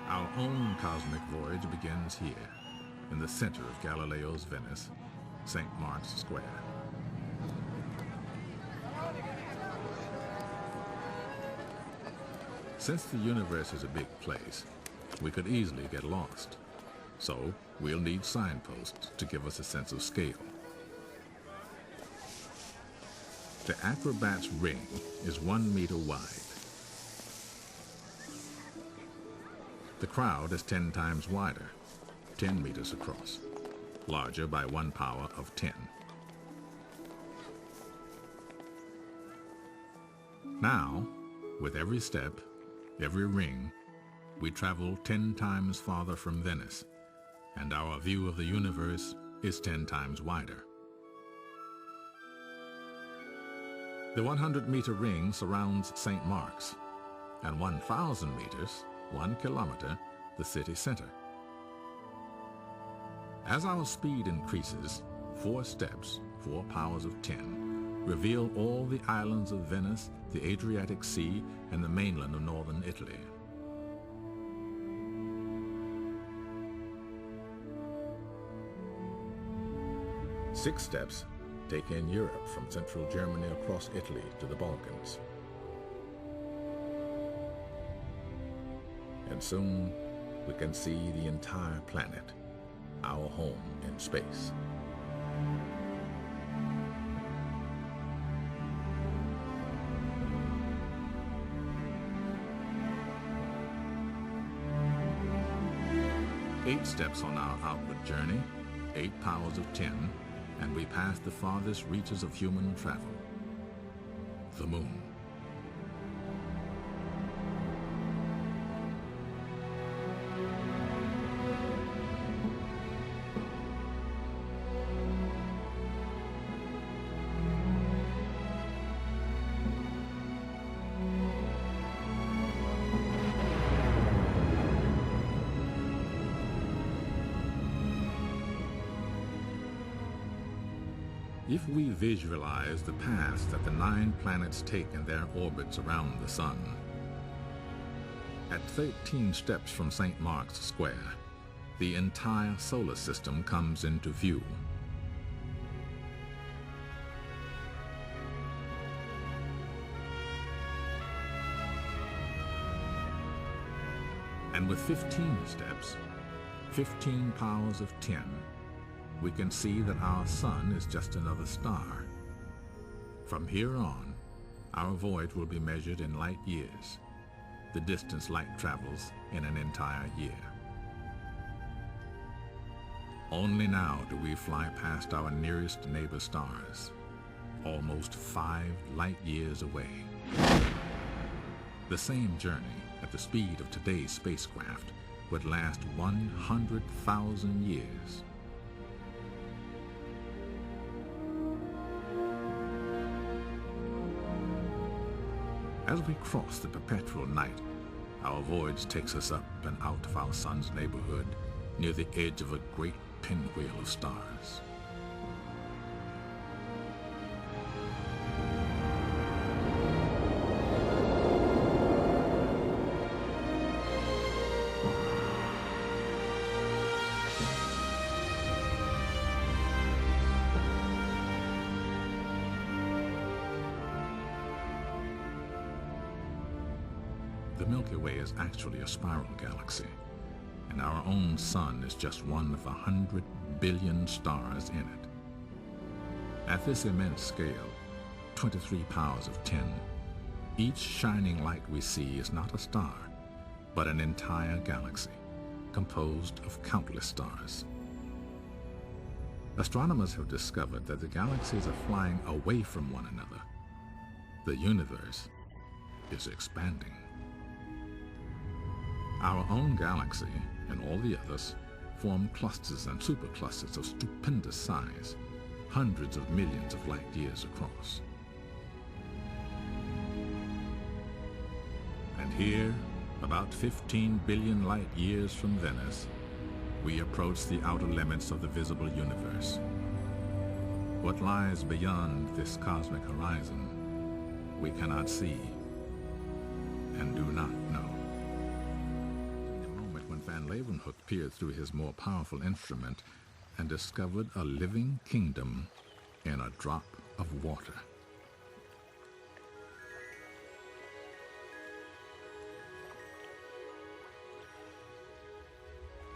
Our own cosmic voyage begins here, in the center of Galileo's Venice, St. Mark's Square. Since the universe is a big place, we could easily get lost. So we'll need signposts to give us a sense of scale. The acrobat's ring is 1 meter wide. The crowd is 10 times wider, 10 meters across, larger by 1 power of 10. Now, with every step, every ring, we travel 10 times farther from Venice, and our view of the universe is 10 times wider. The 100-meter ring surrounds St. Mark's, and 1,000 meters, 1 kilometer, the city center. As our speed increases, 4 steps, 4 powers of 10, reveal all the islands of Venice, the Adriatic Sea, and the mainland of northern Italy. Six steps take in Europe from central Germany across Italy to the Balkans. And soon we can see the entire planet, our home in space. Eight steps on our outward journey, 8 powers of 10, and we pass the farthest reaches of human travel, the moon. If we visualize the paths that the 9 planets take in their orbits around the sun, at 13 steps from St. Mark's Square, the entire solar system comes into view. And with 15 steps, 15 powers of 10, we can see that our sun is just another star. From here on, our voyage will be measured in light years, the distance light travels in an entire year. Only now do we fly past our nearest neighbor stars, almost 5 light years away. The same journey at the speed of today's spacecraft would last 100,000 years. As we cross the perpetual night, our voyage takes us up and out of our sun's neighborhood, near the edge of a great pinwheel of stars. The Milky Way is actually a spiral galaxy, and our own sun is just one of 100 billion stars in it. At this immense scale, 23 powers of 10, each shining light we see is not a star, but an entire galaxy, composed of countless stars. Astronomers have discovered that the galaxies are flying away from one another. The universe is expanding. Our own galaxy, and all the others, form clusters and superclusters of stupendous size, hundreds of millions of light years across. And here, about 15 billion light years from Venice, we approach the outer limits of the visible universe. What lies beyond this cosmic horizon, we cannot see and do not know. Van Leeuwenhoek peered through his more powerful instrument and discovered a living kingdom in a drop of water.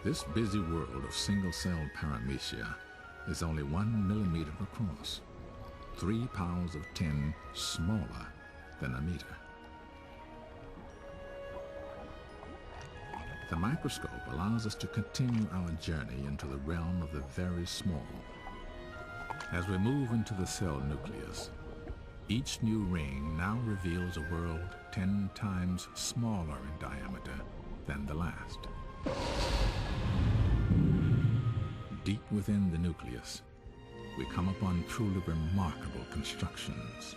This busy world of single-celled paramecia is only 1 millimeter across, 3 powers of 10 smaller than a meter. The microscope allows us to continue our journey into the realm of the very small. As we move into the cell nucleus, each new ring now reveals a world 10 times smaller in diameter than the last. Deep within the nucleus, we come upon truly remarkable constructions,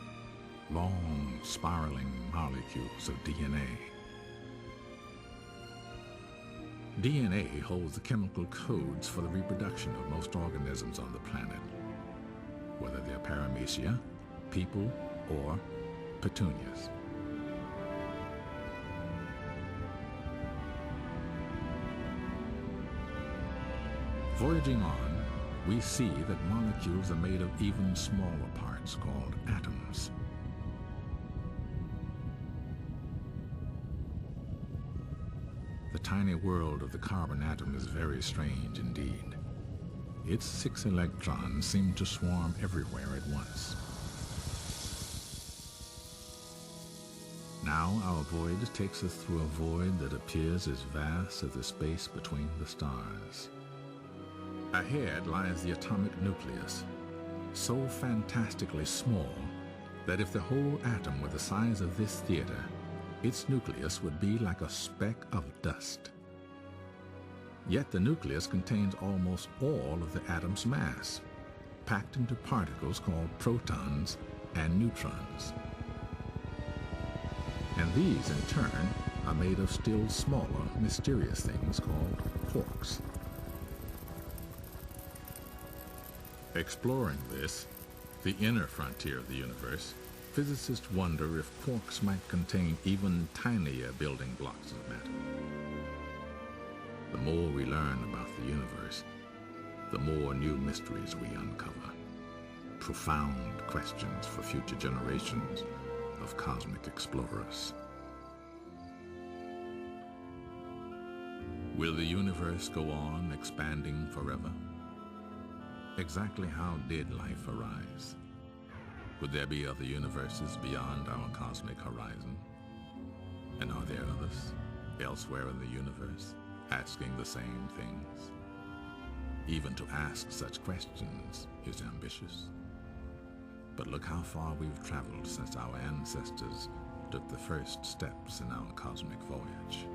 long spiraling molecules of DNA. DNA holds the chemical codes for the reproduction of most organisms on the planet, whether they're paramecia, people, or petunias. Voyaging on, we see that molecules are made of even smaller parts called atoms. The tiny world of the carbon atom is very strange indeed. Its 6 electrons seem to swarm everywhere at once. Now our voyage takes us through a void that appears as vast as the space between the stars. Ahead lies the atomic nucleus, so fantastically small that if the whole atom were the size of this theater, its nucleus would be like a speck of dust. Yet the nucleus contains almost all of the atom's mass, packed into particles called protons and neutrons. And these, in turn, are made of still smaller, mysterious things called quarks. Exploring this, the inner frontier of the universe, physicists wonder if quarks might contain even tinier building blocks of matter. The more we learn about the universe, the more new mysteries we uncover. Profound questions for future generations of cosmic explorers. Will the universe go on expanding forever? Exactly how did life arise? Would there be other universes beyond our cosmic horizon? And are there others elsewhere in the universe asking the same things? Even to ask such questions is ambitious. But look how far we've traveled since our ancestors took the first steps in our cosmic voyage.